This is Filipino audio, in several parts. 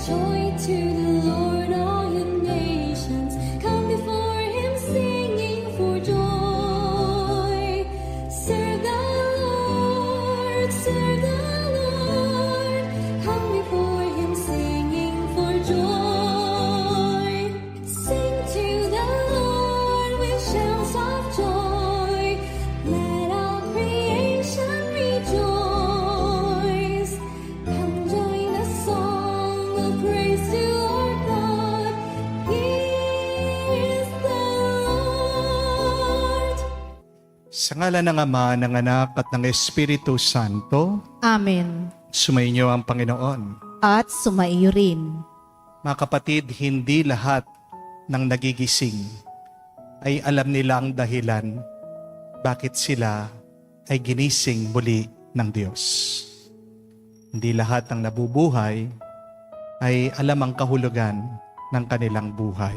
Joy to the Lord, all you nations. Come before him singing for joy. Serve the Lord, serve the Lord. Come before him singing for joy. Sing to the Lord with shouts of joy. Let all creation rejoice. Come join the song of praise to our God. He is the Lord. Sa ngalan ng Ama, ng Anak at ng Espiritu Santo, Amen. sumainyo ang Panginoon. At sumaiyo rin. Mga kapatid, hindi lahat ng nagigising ay alam nila ang dahilan bakit sila ay ginising muli ng Diyos. Hindi lahat ng nabubuhay ay alam ang kahulugan ng kanilang buhay.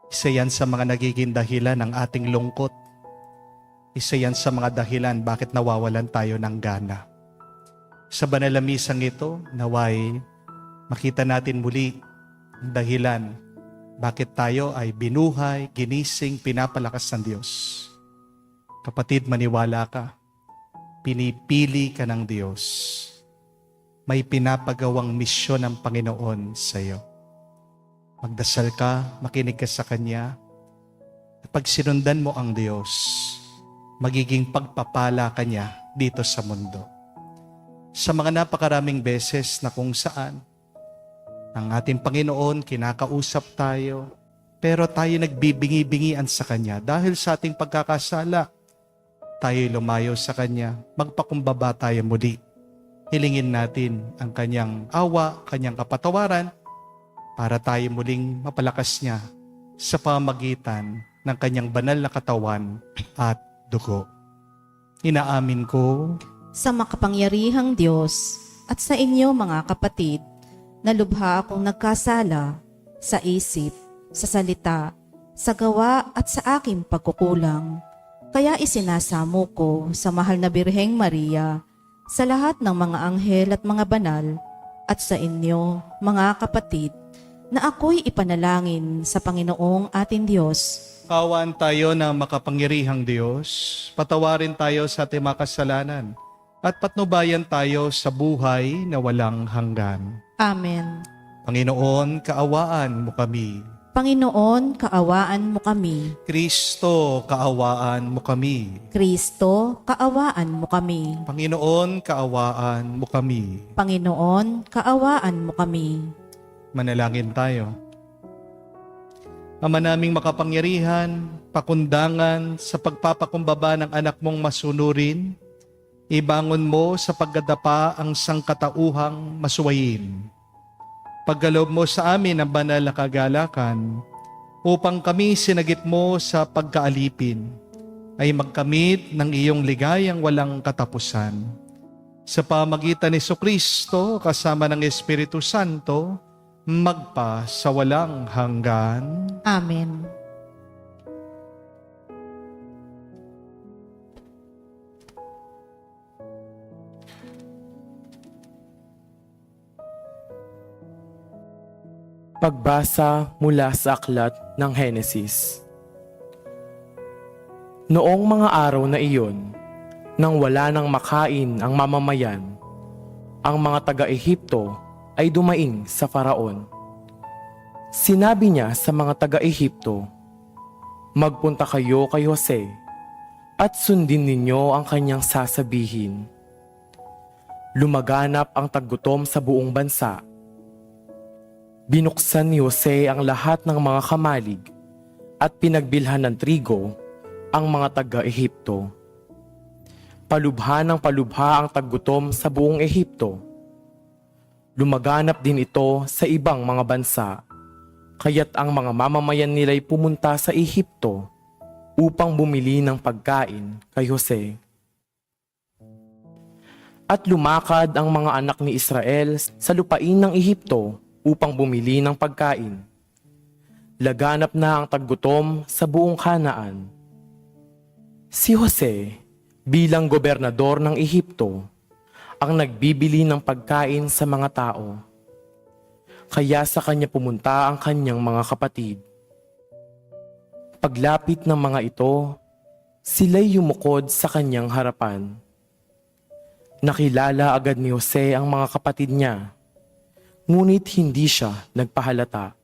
Isa yan sa mga nagiging dahilan ng ating lungkot. Isa yan sa mga dahilan bakit nawawalan tayo ng gana. Sa banal na misang ito, naway makita natin muli ang dahilan bakit tayo ay binuhay, ginising, pinapalakas ng Diyos. Kapatid, maniwala ka. Pinipili ka ng Diyos. May pinapagawang misyon ng Panginoon sa iyo. Magdasal ka, makinig ka sa Kanya. At pag sinundan mo ang Diyos, magiging pagpapala ka niya dito sa mundo. Sa mga napakaraming beses na kung saan ang ating Panginoon kinakausap tayo, pero tayo nagbibingi-bingian sa Kanya dahil sa ating pagkakasala. Tayo lumayo sa Kanya, magpakumbaba tayo muli. Hilingin natin ang Kanyang awa, Kanyang kapatawaran, para tayo muling mapalakas niya sa pamagitan ng Kanyang banal na katawan at dugo. Inaamin ko Sa makapangyarihang Diyos at sa inyo mga kapatid, na lubha akong nagkasala sa isip, sa salita, sa gawa at sa aking pagkukulang. Kaya isinasamo ko sa mahal na Birheng Maria, sa lahat ng mga anghel at mga banal, at sa inyo, mga kapatid, na ako'y ipanalangin sa Panginoong ating Diyos. kawan tayo na makapangyarihang Diyos, patawarin tayo sa ating mga kasalanan, at patnubayan tayo sa buhay na walang hanggan. Amen. Panginoon, kaawaan mo kami. Panginoon, kaawaan mo kami. Kristo, kaawaan mo kami. Kristo, kaawaan mo kami. Panginoon, kaawaan mo kami. Panginoon, kaawaan mo kami. Manalangin tayo. Ama naming makapangyarihan, pakundangan sa pagpapakumbaba ng anak mong masunurin, ibangon mo sa paggadapa ang sangkatauhang masuwayin. Paggalob mo sa amin ang banal na kagalakan, upang kami sinagip mo sa pagkaalipin, ay magkamit ng iyong ligayang walang katapusan. Sa pamagitan ni Jesucristo kasama ng Espiritu Santo, magpa sa walang hanggan. Amen. Pagbasa mula sa aklat ng Henesis. Noong mga araw na iyon, nang wala nang makain ang mamamayan, ang mga taga-Ehipto ay dumaing sa Faraon. Sinabi niya sa mga taga-Ehipto, "Magpunta kayo kay Jose at sundin ninyo ang kanyang sasabihin. Lumaganap ang taggutom sa buong bansa. Binuksan ni Jose ang lahat ng mga kamalig at pinagbilhan ng trigo ang mga taga-Ehipto. Palubha ng palubha ang taggutom sa buong Ehipto. Lumaganap din ito sa ibang mga bansa, kaya't ang mga mamamayan nila'y pumunta sa Ehipto upang bumili ng pagkain kay Jose. At lumakad ang mga anak ni Israel sa lupain ng Ehipto upang bumili ng pagkain. Laganap na ang taggutom sa buong Kanaan. Si Jose, bilang gobernador ng Ehipto, ang nagbibili ng pagkain sa mga tao. kaya sa kanya pumunta ang kanyang mga kapatid. Paglapit ng mga ito, sila'y yumukod sa kanyang harapan. Nakilala agad ni Jose ang mga kapatid niya, ngunit hindi siya nagpahalata.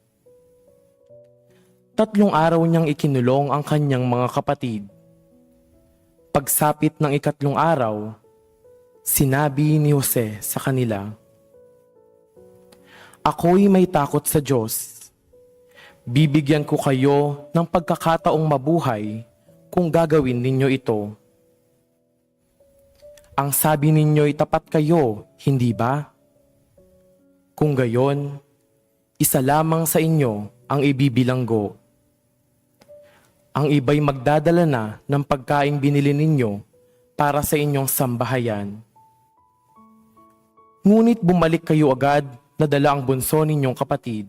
3 araw niyang ikinulong ang kanyang mga kapatid. Pagsapit ng 4 araw, sinabi ni Jose sa kanila, "Ako'y may takot sa Diyos. Bibigyan ko kayo ng pagkakataong mabuhay kung gagawin ninyo ito. Ang sabi ninyo'y tapat kayo, hindi ba? Kung gayon, isa lamang sa inyo ang ibibilanggo. Ang iba'y magdadala na ng pagkaing binili ninyo para sa inyong sambahayan. Ngunit bumalik kayo agad na dala ang bunso ninyong kapatid.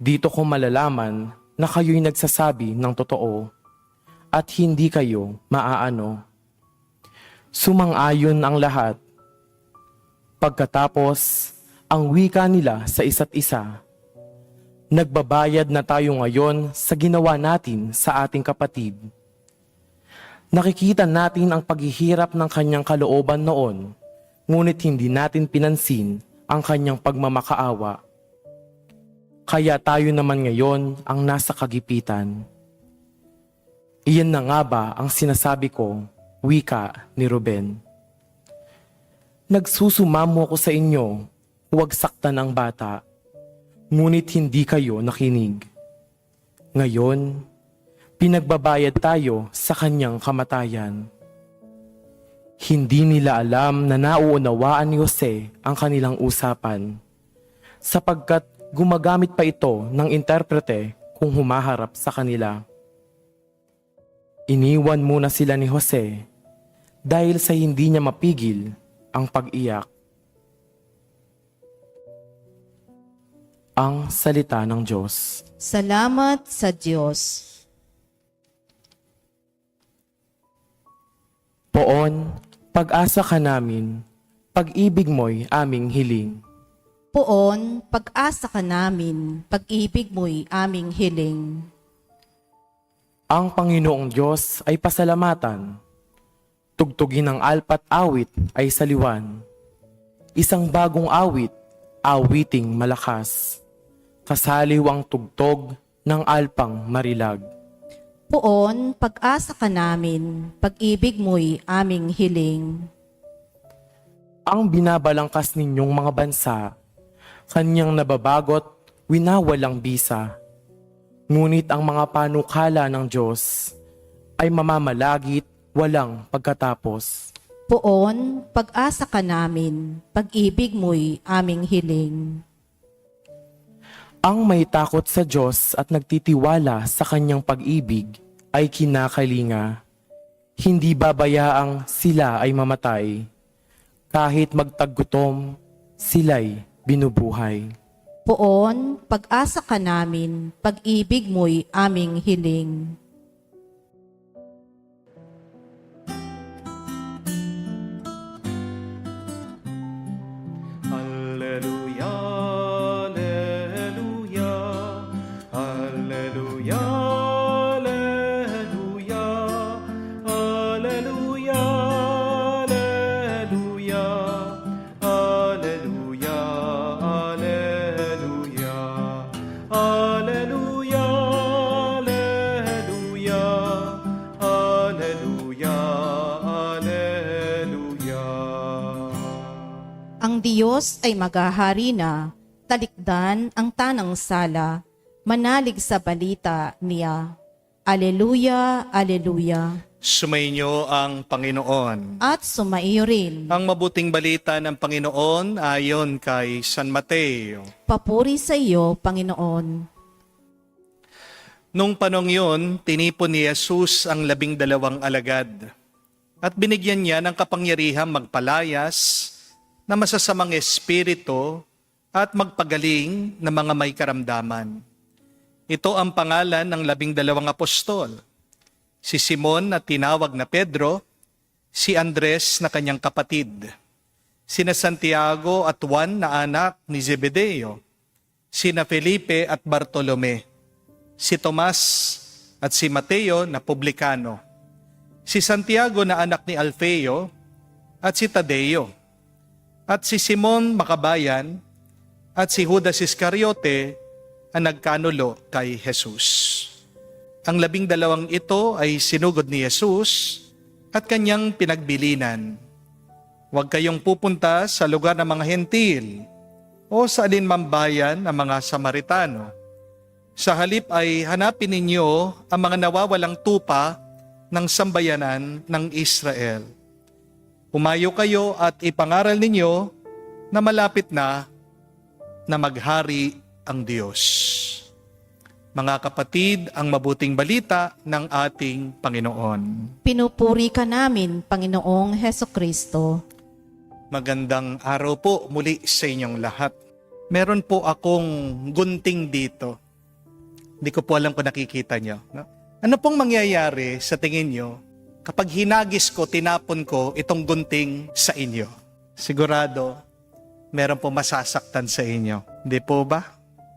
Dito ko malalaman na kayo'y nagsasabi ng totoo at hindi kayo maaano." Sumang-ayon ang lahat. Pagkatapos, ang wika nila sa isa't isa, "Nagbabayad na tayo ngayon sa ginawa natin sa ating kapatid. Nakikita natin ang paghihirap ng kanyang kalooban noon, ngunit hindi natin pinansin ang kanyang pagmamakaawa. Kaya tayo naman ngayon ang nasa kagipitan." Iyan na nga ba ang sinasabi ko, wika ni Ruben. "Nagsusumamo ako sa inyo, huwag saktan ang bata, ngunit hindi kayo nakinig. Ngayon, pinagbabayad tayo sa kanyang kamatayan." Hindi nila alam na nauunawaan ni Jose ang kanilang usapan, sapagkat gumagamit pa ito ng interprete kung humaharap sa kanila. Iniwan muna sila ni Jose dahil sa hindi niya mapigil ang pag-iyak. Ang salita ng Diyos. Salamat sa Diyos. Poon, pag-asa ka namin, pag-ibig mo'y aming hiling. Poon, pag-asa ka namin, pag-ibig mo'y aming hiling. Ang Panginoong Diyos ay pasalamatan. Tugtugin ng alpat awit ay saliwan. Isang bagong awit, awiting malakas. Kasaliw ang tugtog ng alpang marilag. Poon, pag-asa ka namin, pag-ibig mo'y aming hiling. Ang binabalangkas ninyong mga bansa, kanyang nababagot, winawalang bisa. Ngunit ang mga panukala ng Diyos ay mamamalagit, walang pagkatapos. Poon, pag-asa ka namin, pag-ibig mo'y aming hiling. Ang may takot sa Diyos at nagtitiwala sa kanyang pag-ibig ay kinakalinga. Hindi babayaang sila ay mamatay. Kahit magtaggutom, sila'y binubuhay. Poon, pag-asa ka namin, pag-ibig mo'y aming hiling. Alleluia, alleluia, alleluia, alleluia, alleluia, alleluia, alleluia, alleluia, alleluia, alleluia, alleluia, alleluia. Ang Diyos ay maghahari na, talikdan ang tanang sala, manalig sa balita niya. Aleluya, aleluya. Sumainyo ang Panginoon. At sumaiyo rin. Ang mabuting balita ng Panginoon ayon kay San Mateo. Papuri sa iyo, Panginoon. Nung panong yun, tinipon ni Jesus ang 12 alagad at binigyan niya ng kapangyarihang magpalayas na masasamang espiritu at magpagaling ng mga may karamdaman. Ito ang pangalan ng 12 apostol. Si Simon na tinawag na Pedro, si Andres na kanyang kapatid, sina Santiago at Juan na anak ni Zebedeo, sina Felipe at Bartolome, si Tomas at si Mateo na publikano, si Santiago na anak ni Alfeo at si Tadeo, at si Simon Makabayan at si Judas Iscariote ang nagkanulo kay Jesus. Ang 12 ito ay sinugod ni Jesus at kanyang pinagbilinan. Huwag kayong pupunta sa lugar ng mga hentil o sa alinmang bayan ng mga Samaritano. Sa halip ay hanapin ninyo ang mga nawawalang tupa ng sambayanan ng Israel. Umayo kayo at ipangaral ninyo na malapit na maghari ang Diyos. Mga kapatid, ang mabuting balita ng ating Panginoon. Pinupuri ka namin, Panginoong Hesukristo. Magandang araw po muli sa inyong lahat. Meron po akong gunting dito. Hindi ko po alam kung nakikita nyo. No? Ano pong mangyayari sa tingin nyo kapag hinagis ko, tinapon ko itong gunting sa inyo? Sigurado, meron po masasaktan sa inyo. Hindi po ba?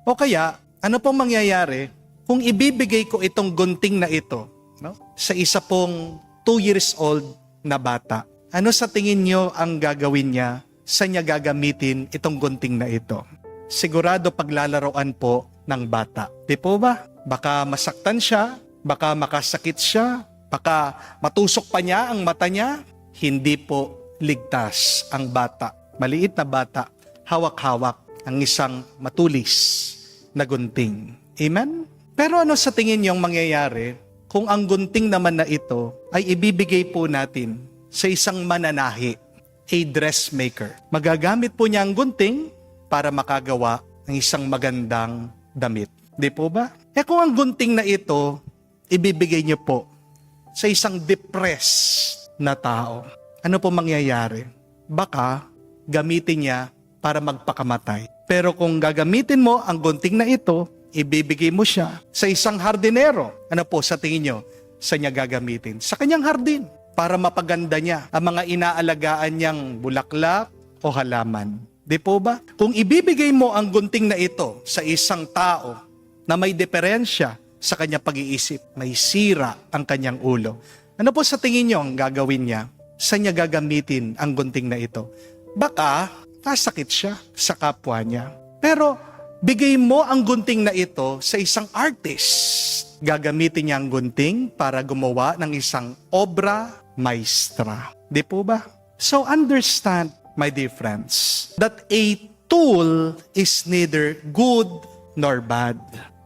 O kaya, ano pong mangyayari kung ibibigay ko itong gunting na ito, no, sa isa pong 2 years old na bata? Ano sa tingin nyo ang gagawin niya? Saan niya gagamitin itong gunting na ito? Sigurado paglalaroan po ng bata. Di po ba? Baka masaktan siya, baka makasakit siya, baka matusok pa niya ang mata niya. Hindi po ligtas ang bata. Maliit na bata, hawak-hawak ang isang matulis na gunting. Amen? Pero ano sa tingin niyong mangyayari kung ang gunting naman na ito ay ibibigay po natin sa isang mananahi, a dressmaker? Magagamit po niya ang gunting para makagawa ng isang magandang damit. Di po ba? Kung ang gunting na ito, ibibigay niyo po sa isang depressed na tao, ano po mangyayari? Baka gamitin niya para magpakamatay. Pero kung gagamitin mo ang gunting na ito, ibibigay mo siya sa isang hardinero. Ano po sa tingin niyo? Saan niya gagamitin? Sa kanyang hardin, para mapaganda niya ang mga inaalagaan niyang bulaklak o halaman. Di po ba? Kung ibibigay mo ang gunting na ito sa isang tao na may diferensya sa kanyang pag-iisip, may sira ang kanyang ulo, ano po sa tingin niyo ang gagawin niya? Saan niya gagamitin ang gunting na ito? Baka kasakit siya sa kapwa niya. Pero bigay mo ang gunting na ito sa isang artist. Gagamitin niya ang gunting para gumawa ng isang obra maestra. Di po ba? So understand, my dear friends, that a tool is neither good nor bad.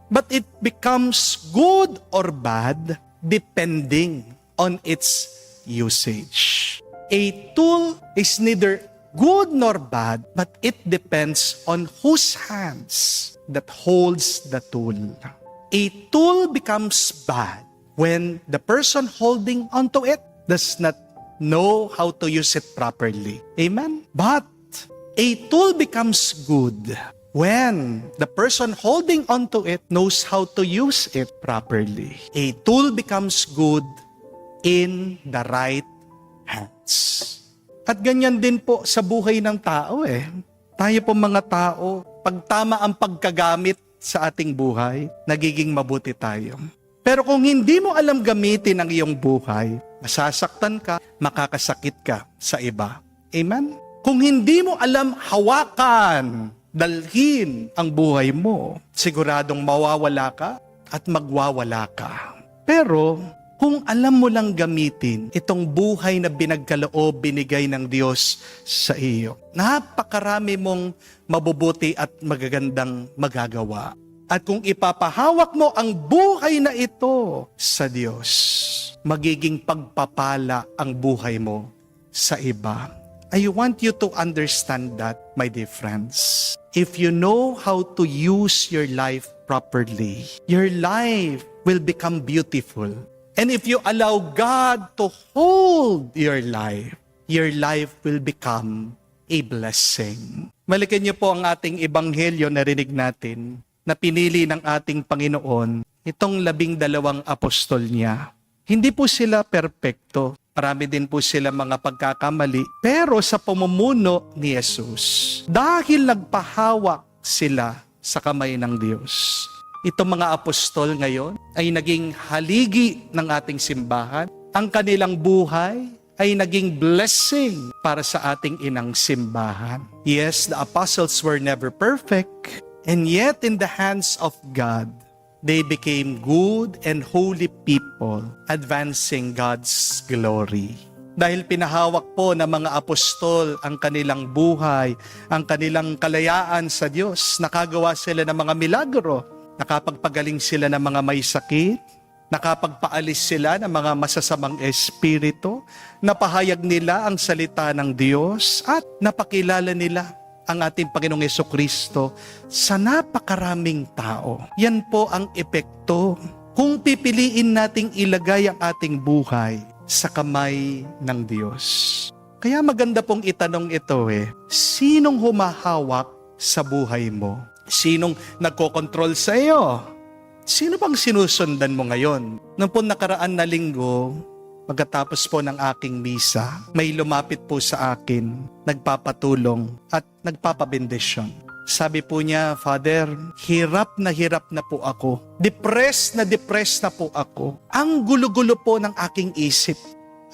But it becomes good or bad depending on its usage. A tool is neither good nor bad, but it depends on whose hands that holds the tool. A tool becomes bad when the person holding onto it does not know how to use it properly. Amen? But a tool becomes good when the person holding onto it knows how to use it properly. A tool becomes good in the right hands. At ganyan din po sa buhay ng tao eh. Tayo po mga tao, pag tama ang pagkagamit sa ating buhay, nagiging mabuti tayo. Pero kung hindi mo alam gamitin ang iyong buhay, masasaktan ka, makakasakit ka sa iba. Amen? Kung hindi mo alam hawakan, dalhin ang buhay mo, siguradong mawawala ka at magwawala ka. Pero kung alam mo lang gamitin itong buhay na binagkaloob, binigay ng Diyos sa iyo, napakarami mong mabubuti at magagandang magagawa. At kung ipapahawak mo ang buhay na ito sa Diyos, magiging pagpapala ang buhay mo sa iba. I want you to understand that, my dear friends. If you know how to use your life properly, your life will become beautiful. And if you allow God to hold your life will become a blessing. Balikan niyo po ang ating ebanghelyo na rinig natin na pinili ng ating Panginoon, itong 12 apostol niya. Hindi po sila perpekto. Marami din po sila mga pagkakamali. Pero sa pamumuno ni Jesus, dahil nagpahawak sila sa kamay ng Diyos. Itong mga apostol ngayon ay naging haligi ng ating simbahan. Ang kanilang buhay ay naging blessing para sa ating inang simbahan. Yes, the apostles were never perfect, and yet in the hands of God, they became good and holy people, advancing God's glory. Dahil pinahawak po ng mga apostol ang kanilang buhay, ang kanilang kalayaan sa Diyos, nakagawa sila ng mga milagro, nakapagpagaling sila ng mga may sakit, nakapagpaalis sila ng mga masasamang espiritu, napahayag nila ang salita ng Diyos at napakilala nila ang ating Panginoong Jesucristo sa napakaraming tao. Yan po ang epekto kung pipiliin nating ilagay ang ating buhay sa kamay ng Diyos. Kaya maganda pong itanong ito sinong humahawak sa buhay mo? Sinong nagkokontrol sa iyo? Sino bang sinusundan mo ngayon? Nung po nakaraan na linggo, pagkatapos po ng aking misa, may lumapit po sa akin, nagpapatulong at nagpapabendisyon. Sabi po niya, Father, hirap na po ako. Depressed na po ako. Ang gulo-gulo po ng aking isip.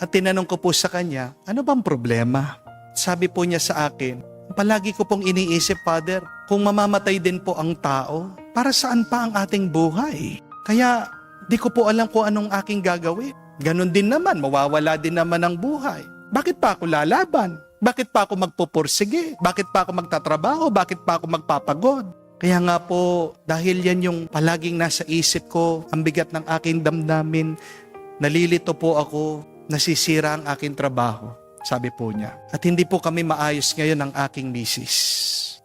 At tinanong ko po sa kanya, ano bang problema? Sabi po niya sa akin, palagi ko pong iniisip, Father, kung mamamatay din po ang tao, para saan pa ang ating buhay? Kaya di ko po alam kung anong aking gagawin. Ganon din naman, mawawala din naman ang buhay. Bakit pa ako lalaban? Bakit pa ako magpupursige? Bakit pa ako magtatrabaho? Bakit pa ako magpapagod? Kaya nga po, dahil yan yung palaging nasa isip ko, ang bigat ng aking damdamin, nalilito po ako, nasisira ang aking trabaho. Sabi po niya. At hindi po kami maayos ngayon ng aking misis.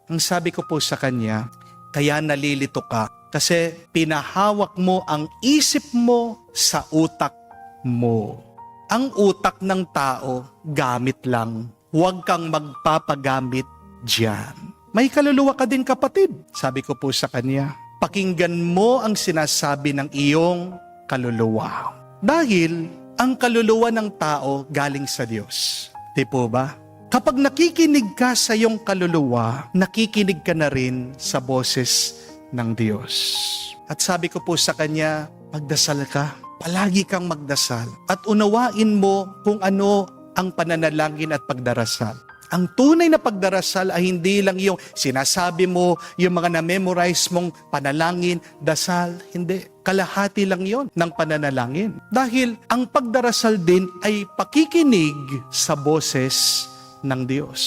Ang sabi ko po sa kanya, kaya nalilito ka kasi pinahawak mo ang isip mo sa utak mo. Ang utak ng tao, gamit lang. Huwag kang magpapagamit diyan. May kaluluwa ka din, kapatid. Sabi ko po sa kanya, pakinggan mo ang sinasabi ng iyong kaluluwa. Dahil ang kaluluwa ng tao galing sa Diyos. Di po ba? Kapag nakikinig ka sa iyong kaluluwa, nakikinig ka na rin sa boses ng Diyos. At sabi ko po sa kanya, magdasal ka. Palagi kang magdasal. At unawain mo kung ano ang pananalangin at pagdarasal. Ang tunay na pagdarasal ay hindi lang yung sinasabi mo, yung mga na-memorize mong panalangin, dasal. Hindi. Kalahati lang yon ng pananalangin. Dahil ang pagdarasal din ay pakikinig sa boses ng Diyos.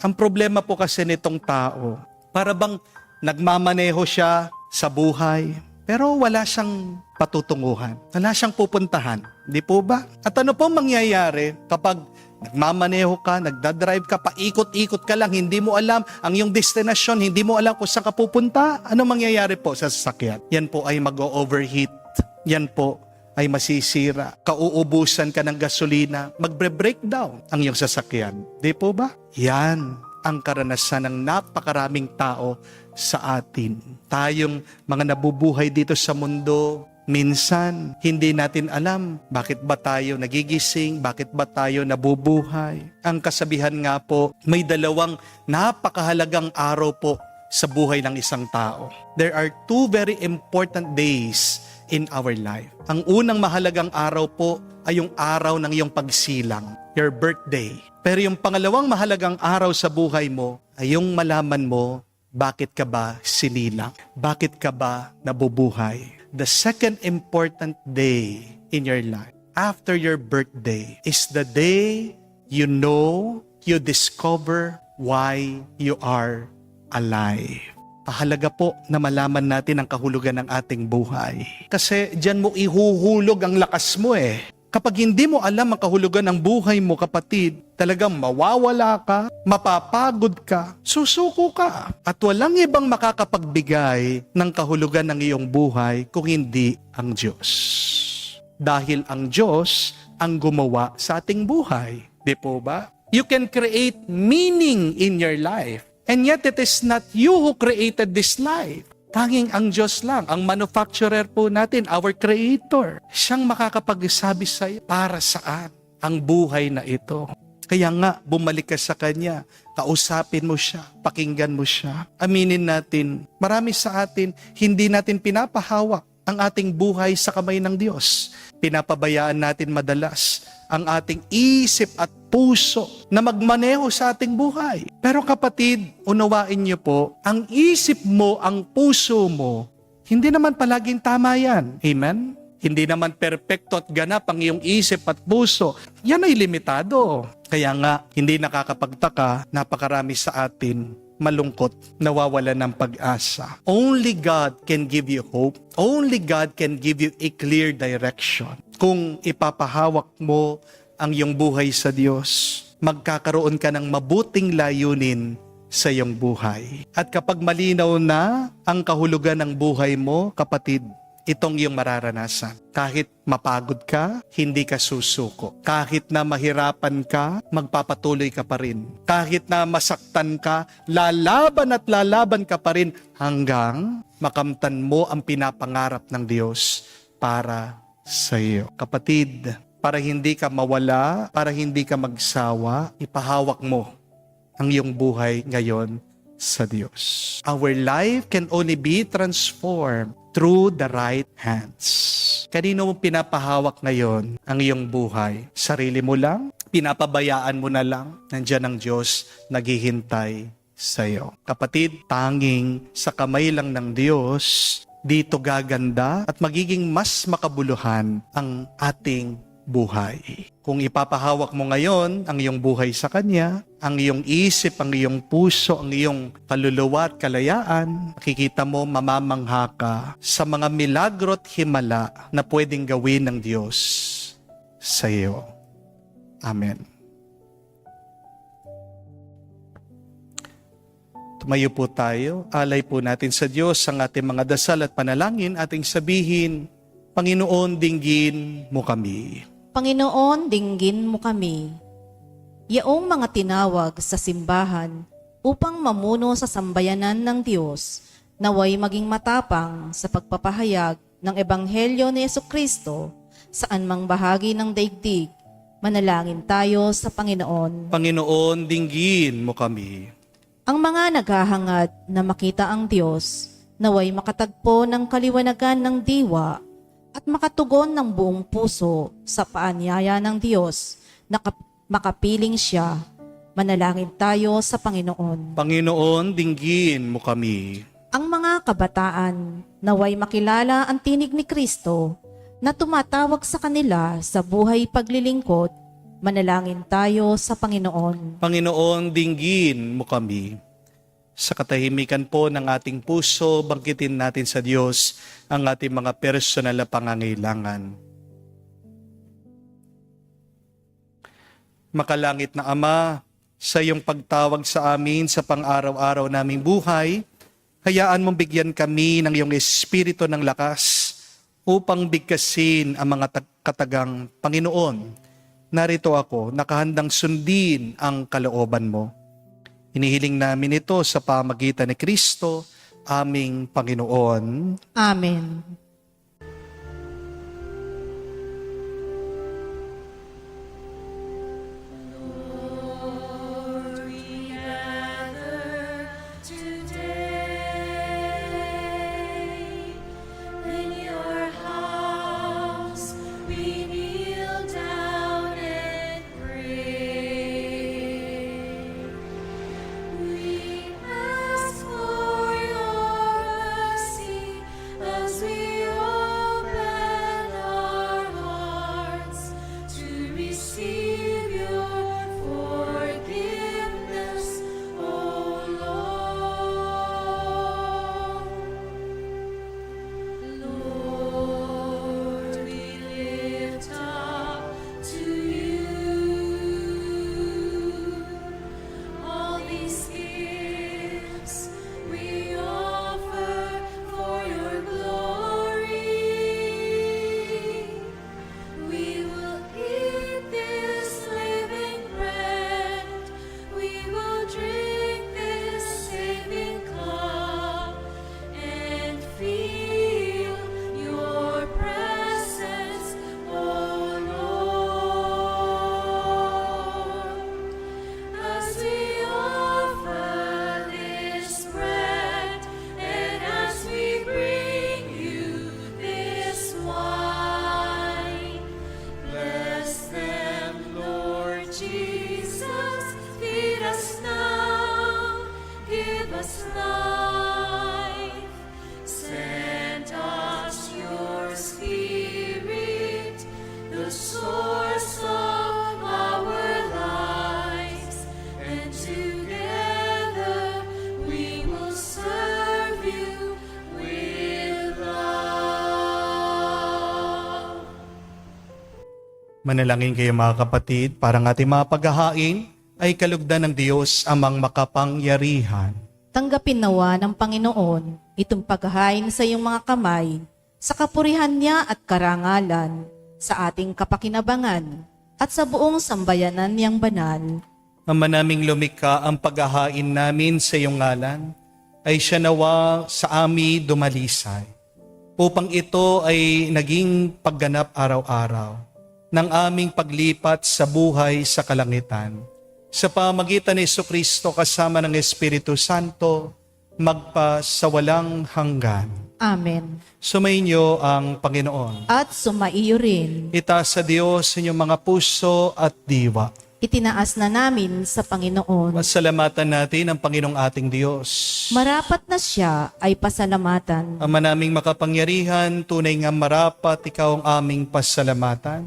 Ang problema po kasi nitong tao, para bang nagmamaneho siya sa buhay, pero wala siyang patutunguhan. Wala siyang pupuntahan. Di po ba? At ano po mangyayari kapag nagmamaneho ka, nagdadrive ka, paikot-ikot ka lang, hindi mo alam ang iyong destinasyon, hindi mo alam kung saan ka pupunta, ano mangyayari po sa sasakyan? Yan po ay mag-overheat. Yan po ay masisira. Kauubusan ka ng gasolina, magbre-breakdown ang iyong sasakyan. Di po ba? Yan ang karanasan ng napakaraming tao sa atin. Tayong mga nabubuhay dito sa mundo, minsan, hindi natin alam bakit ba tayo nagigising, bakit ba tayo nabubuhay. Ang kasabihan nga po, may dalawang napakahalagang araw po sa buhay ng isang tao. There are two very important days in our life. Ang unang mahalagang araw po ay yung araw ng iyong pagsilang, your birthday. Pero yung pangalawang mahalagang araw sa buhay mo ay yung malaman mo bakit ka ba sinilang, bakit ka ba nabubuhay. The second important day in your life, after your birthday, is the day you know, you discover why you are alive. Pahalaga po na malaman natin ang kahulugan ng ating buhay. Kasi diyan mo ihuhulog ang lakas mo Kapag hindi mo alam ang kahulugan ng buhay mo, kapatid, talagang mawawala ka, mapapagod ka, susuko ka. At walang ibang makakapagbigay ng kahulugan ng iyong buhay kung hindi ang Diyos. Dahil ang Diyos ang gumawa sa ating buhay. Di po ba? You can create meaning in your life. And yet it is not you who created this life. Tanging ang Diyos lang, ang manufacturer po natin, our Creator. Siyang makakapagsabi sa iyo para saan ang buhay na ito. Kaya nga, bumalik ka sa Kanya. Kausapin mo siya, pakinggan mo siya. Aminin natin, marami sa atin, hindi natin pinapahawak ang ating buhay sa kamay ng Diyos. Pinapabayaan natin madalas ang ating isip at puso na magmaneho sa ating buhay. Pero kapatid, unawain niyo po, ang isip mo, ang puso mo, hindi naman palaging tama yan. Amen? Hindi naman perpekto at ganap ang iyong isip at puso. Yan ay limitado. Kaya nga, hindi nakakapagtaka, napakarami sa atin malungkot, nawawalan ng pag-asa. Only God can give you hope. Only God can give you a clear direction. Kung ipapahawak mo ang iyong buhay sa Diyos, magkakaroon ka ng mabuting layunin sa iyong buhay. At kapag malinaw na ang kahulugan ng buhay mo, kapatid, itong iyong mararanasan. Kahit mapagod ka, hindi ka susuko. Kahit na mahirapan ka, magpapatuloy ka pa rin. Kahit na masaktan ka, lalaban at lalaban ka pa rin hanggang makamtan mo ang pinapangarap ng Diyos para sa iyo. Kapatid, para hindi ka mawala, para hindi ka magsawa, ipahawak mo ang iyong buhay ngayon sa Diyos. Our life can only be transformed through the right hands. Kanino mo pinapahawak ngayon ang iyong buhay? Sarili mo lang? Pinapabayaan mo na lang? Nandiyan ang Diyos naghihintay sa iyo. Kapatid, tanging sa kamay lang ng Diyos, dito gaganda at magiging mas makabuluhan ang ating buhay. Kung ipapahawak mo ngayon ang iyong buhay sa Kanya, ang iyong isip, ang iyong puso, ang iyong kaluluwa at kalayaan, makikita mo mamamangha ka sa mga milagro at himala na pwedeng gawin ng Diyos sa iyo. Amen. Tumayo po tayo, alay po natin sa Diyos ang ating mga dasal at panalangin, ating sabihin, Panginoon, dinggin mo kami. Panginoon, dinggin mo kami. Yaong mga tinawag sa simbahan upang mamuno sa sambayanan ng Diyos, naway maging matapang sa pagpapahayag ng Ebanghelyo ni Jesucristo saan mang bahagi ng daigdig. Manalangin tayo sa Panginoon. Panginoon, dinggin mo kami. Ang mga naghahangad na makita ang Diyos, naway makatagpo ng kaliwanagan ng diwa at makatugon ng buong puso sa paanyaya ng Diyos na makapiling siya. Manalangin tayo sa Panginoon. Panginoon, dinggin mo kami. Ang mga kabataan naway makilala ang tinig ni Kristo na tumatawag sa kanila sa buhay paglilingkod. Manalangin tayo sa Panginoon. Panginoon, dinggin mo kami. Sa katahimikan po ng ating puso, bangkitin natin sa Diyos ang ating mga personal na pangangailangan. Makalangit na Ama, sa iyong pagtawag sa amin sa pang-araw-araw naming buhay, hayaan mong bigyan kami ng iyong espiritu ng lakas upang bigkasin ang mga katagang Panginoon. Narito ako, nakahandang sundin ang kalooban mo. Hinihiling namin ito sa pamagitan ni Kristo, aming Panginoon. Amen. In your house we kneel down and pray. We ask for your mercy as we Manalangin kayo mga kapatid, para ng ating mga paghahain ay kalugdan ng Diyos amang makapangyarihan. Tanggapin nawa ng Panginoon itong paghahain sa iyong mga kamay, sa kapurihan niya at karangalan, sa ating kapakinabangan, at sa buong sambayanan niyang banal. Ama naming lumikha, ang paghahain namin sa iyong ngalan ay siya nawa sa amin dumalisay, upang ito ay naging pagganap araw-araw ng aming paglipat sa buhay sa kalangitan. Sa pamagitan ni Jesucristo kasama ng Espiritu Santo, magpa sa walang hanggan. Amen. Sumainyo ang Panginoon. At sumaiyo rin. Itaas sa Diyos inyong mga puso at diwa. Itinaas na namin sa Panginoon. Pasalamatan natin ang Panginoong ating Diyos. Marapat na siya ay pasalamatan. Ama naming makapangyarihan, tunay nga marapat ikaw ang aming pasalamatan.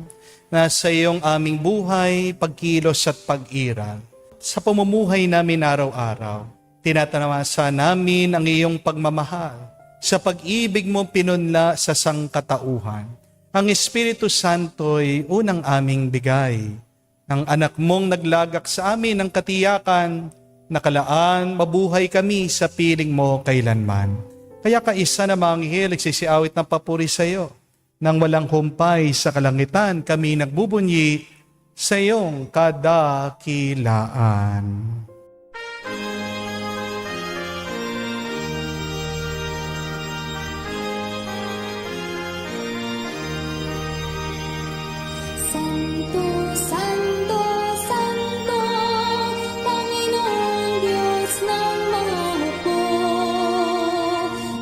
Nasa iyong aming buhay, pagkilos at pag-iral. Sa pamumuhay namin araw-araw, tinatanawasa namin ang iyong pagmamahal. Sa pag-ibig mo pinunla sa sangkatauhan. Ang Espiritu Santo'y unang aming bigay. Ang anak mong naglagak sa amin ng katiyakan, nakalaan, mabuhay kami sa piling mo kailanman. Kaya kaisa na mga anghel nagsisiawit ng papuri sa iyo. Nang walang humpay sa kalangitan, kami nagbubunyi sa iyong kadakilaan. Santo, Santo, Santo, Panginoong Diyos ng mga hukbo.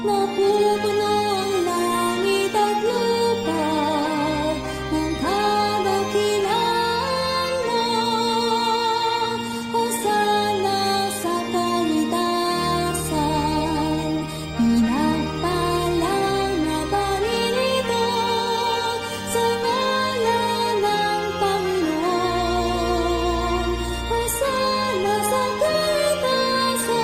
Napupuno ang langit at lupa ng kadakilaan mo. Hosana sa kaitasan, pinagpalang na paririto sa ngalan ng Panginoon. Hosana sa kaitasan,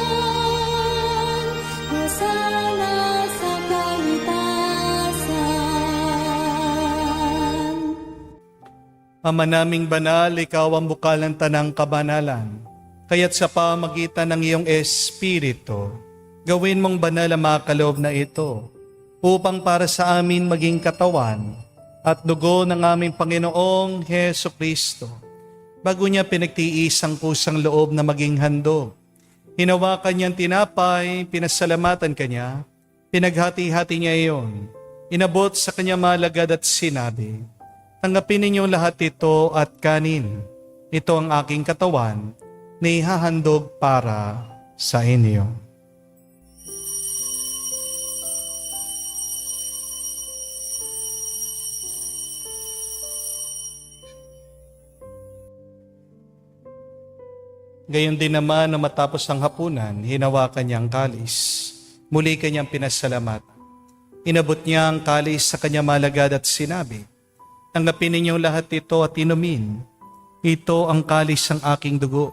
Hosana sa kaitasan. Ama naming banal, ikaw ang bukal ng tanang kabanalan. Kaya't sa pamagitan ng iyong Espiritu, gawin mong banal ang mga kaloob na ito, upang para sa amin maging katawan at dugo ng aming Panginoong Heso Kristo. Bago niya pinagtiis ang kusang loob na maging handog, hinawakan niyang tinapay, pinasalamatan kanya, pinaghati-hati niya iyon, inabot sa kanya malagad at sinabi, tanggapin ninyong lahat ito at kanin. Ito ang aking katawan na ihahandog para sa inyo. Gayon din naman na matapos ng hapunan, hinawakan niya ang kalis. Muli kanyang pinasalamatan. Inabot niya ang kalis sa kanya malagad at sinabi, tanggapin ninyong lahat ito at inumin. Ito ang kalis ng aking dugo,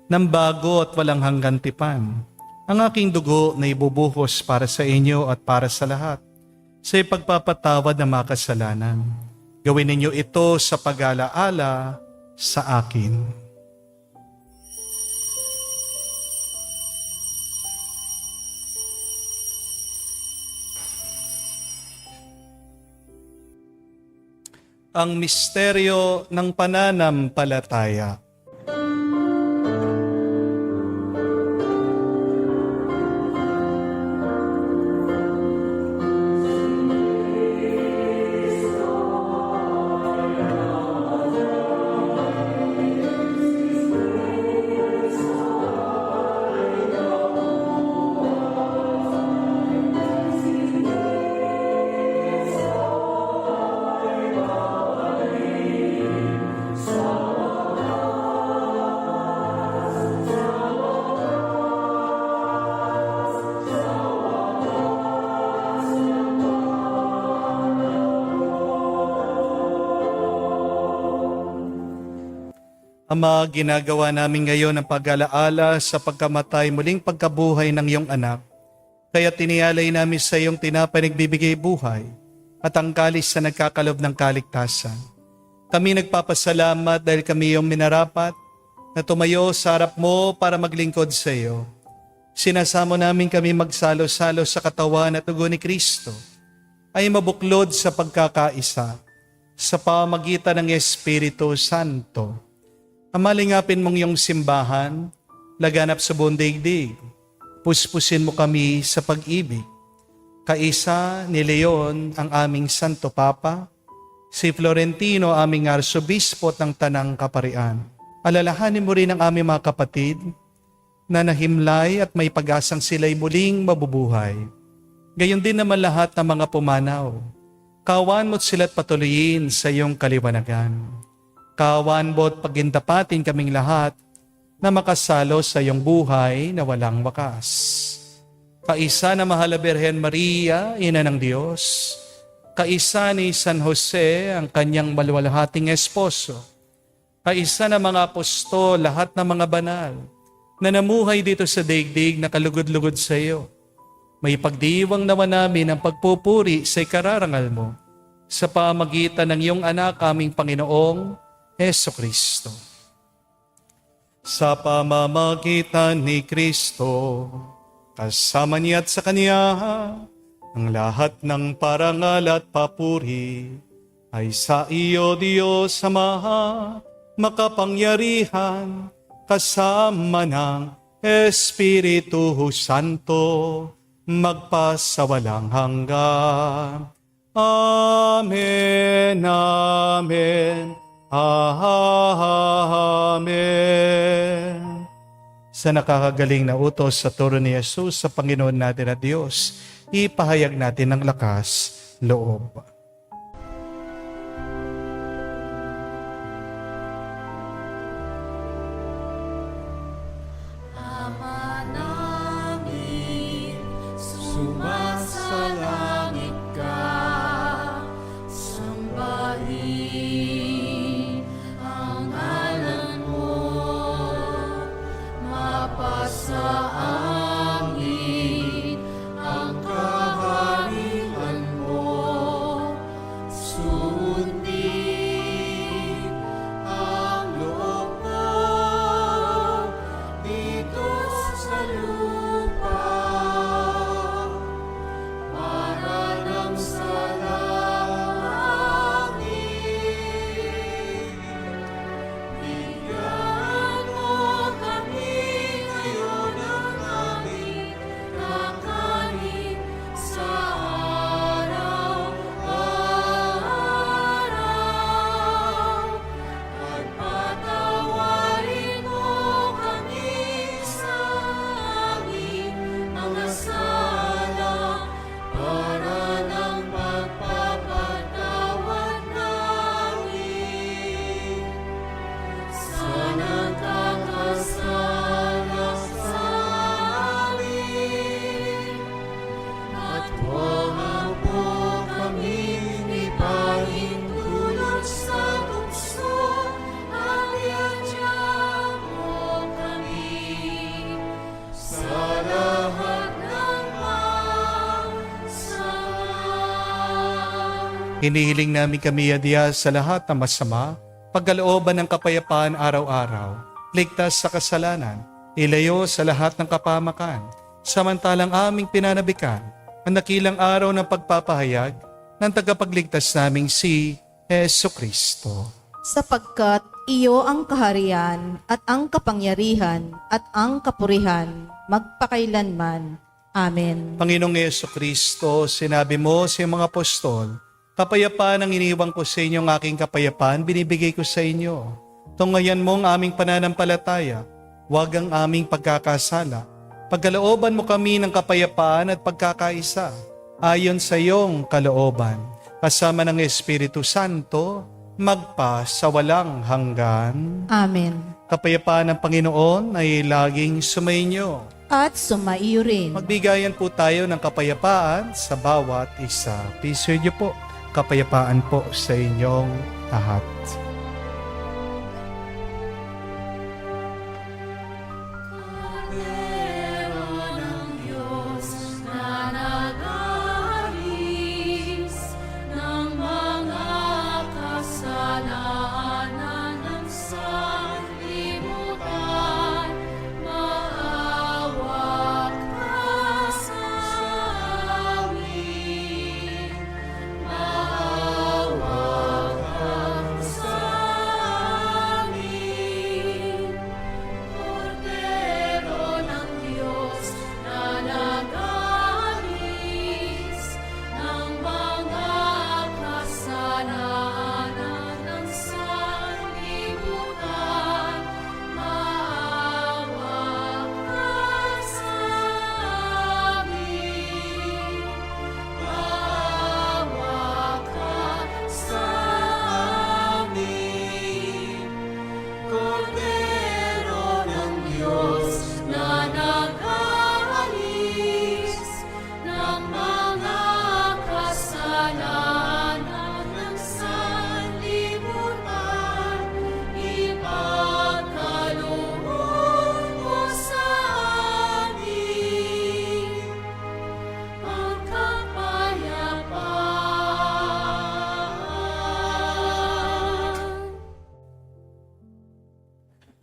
ng bago at walang hanggan tipan. Ang aking dugo na ibubuhos para sa inyo at para sa lahat, sa ipagpapatawad ng mga kasalanan. Gawin ninyo ito sa pag-alaala sa akin. Ang misteryo ng pananampalataya. Ama, ginagawa namin ngayon ang pag-alaala sa pagkamatay muling pagkabuhay ng iyong anak. Kaya tinialay namin sa iyong tinapay nagbibigay buhay at ang kalis na nagkakalob ng kaligtasan. Kami nagpapasalamat dahil kami yung minarapat na tumayo sa harap mo para maglingkod sa iyo. Sinasamo namin kami magsalo-salo sa katawan at dugo ni Kristo ay mabuklod sa pagkakaisa sa pamagitan ng Espiritu Santo. Amalingapin mong iyong simbahan, laganap sa buong daigdig. Puspusin mo kami sa pag-ibig. Kaisa ni Leon ang aming Santo Papa, si Florentino aming Arsobispo ng Tanang Kaparian. Alalahanin mo rin ang aming mga kapatid na nahimlay at may pag-asang sila'y muling mabubuhay. Gayon din naman lahat ng mga pumanaw. Kawan mo't sila't patuloyin sa iyong kaliwanagan. Kawan mo't pagindapatin kaming lahat na makasalo sa iyong buhay na walang wakas. Kaisa na mahal na Birhen Maria, Ina ng Diyos. Kaisa ni San Jose, ang kanyang maluwalhating esposo. Kaisa na mga apostol, lahat ng mga banal na namuhay dito sa daigdig na kalugod-lugod sa iyo. May pagdiwang naman namin ang pagpupuri sa ikararangal mo sa pamagitan ng iyong anak aming Panginoong Heso Kristo. Sa pamamagitan ni Kristo, kasama niya at sa Kanya, ang lahat ng parangal at papuri ay sa iyo, Diyos Ama, makapangyarihan, kasama ng Espiritu Santo, magpasawalang hanggan. Amen, amen, amen. Sa nakakagaling na utos sa turo ni Jesus sa Panginoon natin at Diyos, ipahayag natin ng lakas loob. Ama namin, sumasalangit ka, sambahin ang ngalan mo, mapasa amin ang kaharian mo, sundin ang loob mo dito sa lupa para lang sa langit. Bigyan mo kami ngayon ng aming kakanin sa araw-araw. At patawarin mo kami sa aming mga sala para ng pagpapatawad namin sa nagkakasala sa amin. At huwag mo kami ipahintulot sa tukso, at iadya mo kami sa lahat ng masama. Hinihiling namin kami, Adya, sa lahat ng masama, pagkalooban ng kapayapaan araw-araw, ligtas sa kasalanan, ilayo sa lahat ng kapamakan, samantalang aming pinanabikan ang dakilang araw ng pagpapahayag ng tagapagligtas naming si Heso Kristo. Sapagkat iyo ang kaharian at ang kapangyarihan at ang kapurihan magpakailanman. Amen. Panginoong Heso Kristo, sinabi mo sa iyong mga apostol, kapayapaan ang iniwang ko sa inyo, ang aking kapayapaan binibigay ko sa inyo. Tungayan mo ang aming pananampalataya, huwag ang aming pagkakasala. Pagkalooban mo kami ng kapayapaan at pagkakaisa, ayon sa iyong kalooban, kasama ng Espiritu Santo, magpa sa walang hanggan. Amen. Kapayapaan ng Panginoon ay laging sumainyo. At sumaiyo rin. Magbigayan po tayo ng kapayapaan sa bawat isa. Piso niyo po, kapayapaan po sa inyong lahat. Kaldero ng Diyos na nag-aalis ng mga kasalanan.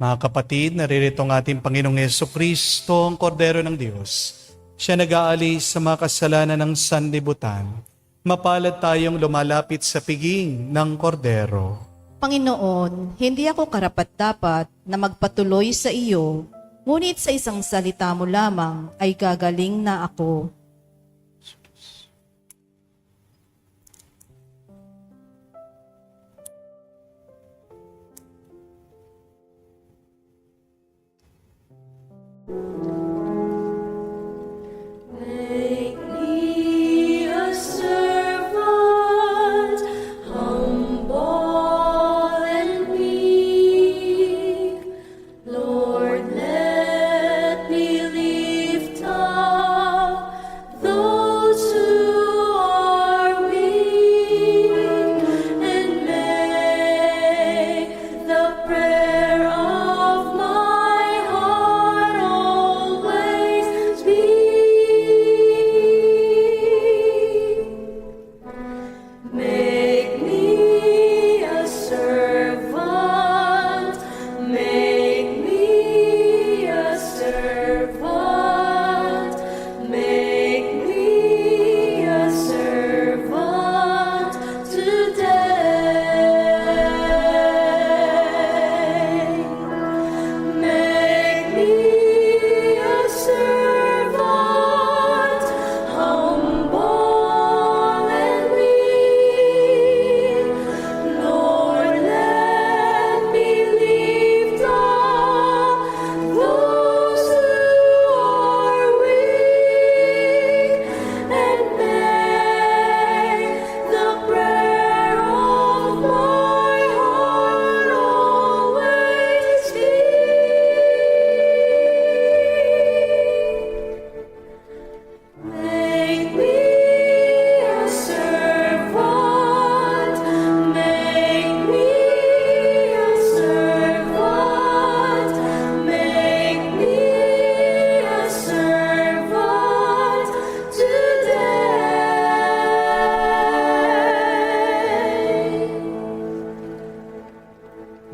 Mga kapatid, naririto ang ating Panginoong Jesucristo, ang Kordero ng Diyos. Siya nag-aalis sa mga kasalanan ng sanlibutan. Mapalad tayong lumalapit sa piging ng Kordero. Panginoon, hindi ako karapat-dapat na magpatuloy sa iyo, ngunit sa isang salita mo lamang ay gagaling na ako. Make me a servant, humble and meek. Lord, let me lift up those who are weak, and make the prayer of my heart always be. Make me a servant, make me a servant, make me a servant today. Make me a servant, humble and weak. Lord, let me lift up those who are weak, and make the prayer of my heart always be. Make me a servant, make me a servant, make me a servant today.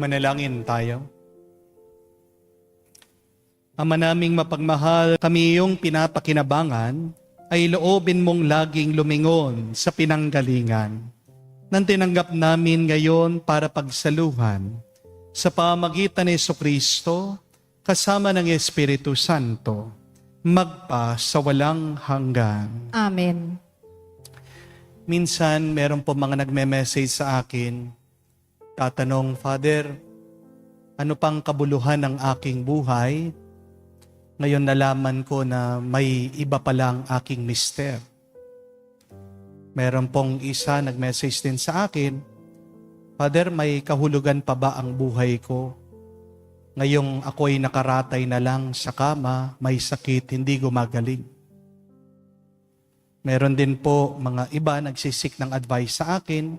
Manalangin tayo. Ama naming mapagmahal, kami iyong pinapakinabangan ay loobin mong laging lumingon sa pinanggalingan nang tinanggap namin ngayon para pagsaluhan sa pamagitan ni Jesucristo kasama ng Espiritu Santo magpa sa walang hanggan. Amen. Minsan, meron po mga nagme-message sa akin, tatanong, Father, ano pang kabuluhan ng aking buhay? Ngayon nalaman ko na may iba palang aking mister. Meron pong isa nag-message din sa akin, Father, may kahulugan pa ba ang buhay ko? Ngayong ako'y nakaratay na lang sa kama, may sakit, hindi gumagaling. Meron din po mga iba nagsisik ng advice sa akin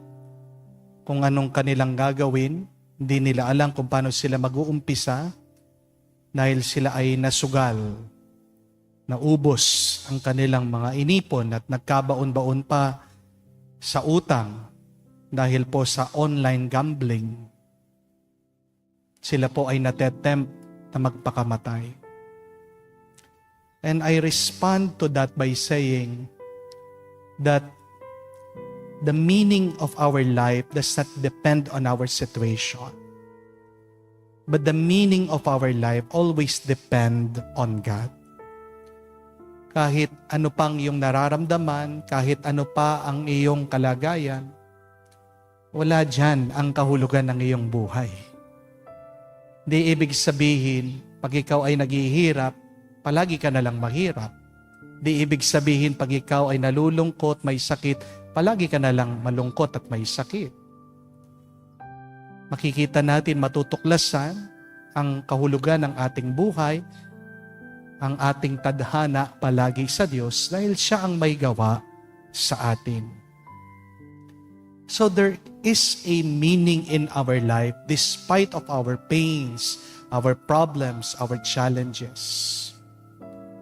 kung anong kanilang gagawin. Hindi nila alam kung paano sila mag-uumpisa dahil sila ay nasugal, naubos ang kanilang mga inipon at nagkabaon-baon pa sa utang dahil po sa online gambling. Sila po ay natetempt na magpakamatay. And I respond to that by saying that the meaning of our life does not depend on our situation. But the meaning of our life always depend on God. Kahit ano pang iyong nararamdaman, kahit ano pa ang iyong kalagayan, wala dyan ang kahulugan ng iyong buhay. Di ibig sabihin, pag ikaw ay naghihirap, palagi ka na lang mahirap. Di ibig sabihin, pag ikaw ay nalulungkot, may sakit, palagi ka na lang malungkot at may sakit. Makikita natin, matutuklasan ang kahulugan ng ating buhay, ang ating tadhana palagi sa Diyos dahil siya ang may gawa sa atin. So there is a meaning in our life despite of our pains, our problems, our challenges.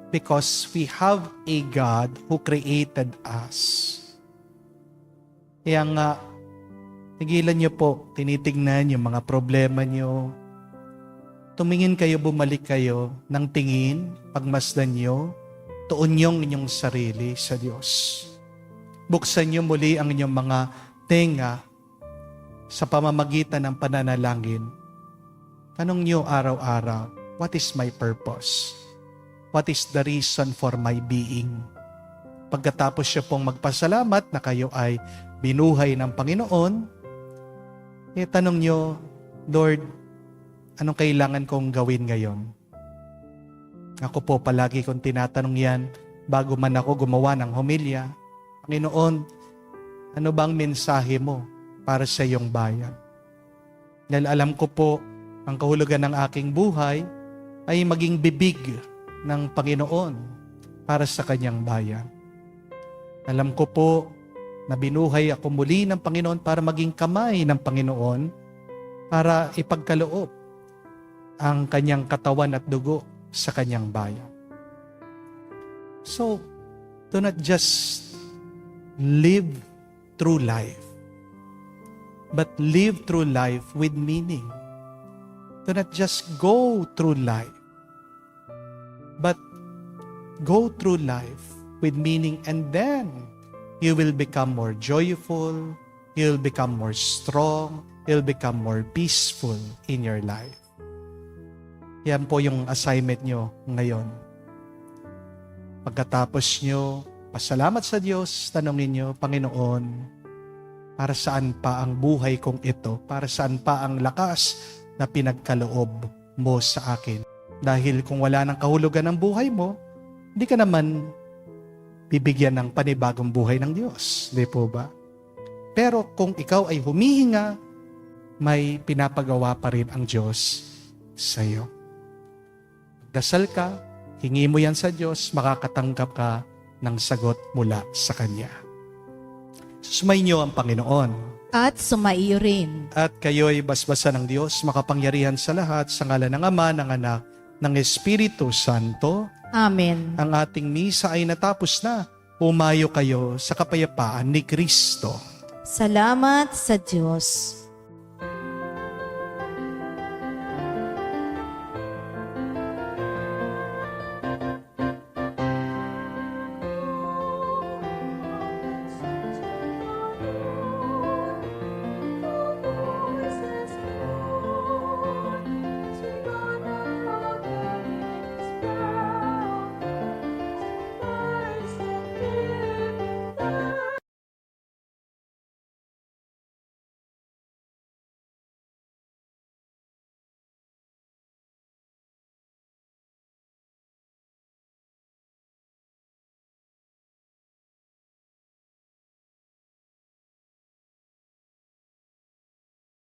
Because we have a God who created us. Kaya nga, tigilan niyo po, tinitignan yung mga problema niyo, tumingin kayo, bumalik kayo ng tingin, pagmasdan nyo, tuon yung inyong sarili sa Diyos. Buksan nyo muli ang inyong mga tenga sa pamamagitan ng pananalangin. Tanong nyo araw-araw, what is my purpose? What is the reason for my being? Pagkatapos nyo pong magpasalamat na kayo ay binuhay ng Panginoon, tanong nyo, Lord, anong kailangan kong gawin ngayon? Ako po palagi kong tinatanong yan bago man ako gumawa ng homilya. Panginoon, ano bang mensahe mo para sa iyong bayan? Dahil alam ko po, ang kahulugan ng aking buhay ay maging bibig ng Panginoon para sa kanyang bayan. Alam ko po na binuhay ako muli ng Panginoon para maging kamay ng Panginoon para ipagkaloob ang kanyang katawan at dugo sa kanyang bayan. So, do not just live through life, but live through life with meaning. Do not just go through life, but go through life with meaning, and then you will become more joyful, you'll become more strong, you'll become more peaceful in your life. Yan po yung assignment nyo ngayon. Pagkatapos nyo, pasalamat sa Diyos, tanongin nyo, Panginoon, para saan pa ang buhay kong ito? Para saan pa ang lakas na pinagkaloob mo sa akin? Dahil kung wala nang kahulugan ng buhay mo, hindi ka naman bibigyan ng panibagong buhay ng Diyos. Di po ba? Pero kung ikaw ay humihinga, may pinapagawa pa rin ang Diyos sa iyo. Dasal ka, hingi mo yan sa Diyos, makakatanggap ka ng sagot mula sa Kanya. Sumainyo ang Panginoon. At sumaiyo rin. At kayo'y basbasan ng Diyos, makapangyarihan sa lahat, sa ngalan ng Ama, ng Anak, ng Espiritu Santo. Amen. Ang ating misa ay natapos na. Pumayo kayo sa kapayapaan ni Kristo. Salamat sa Diyos.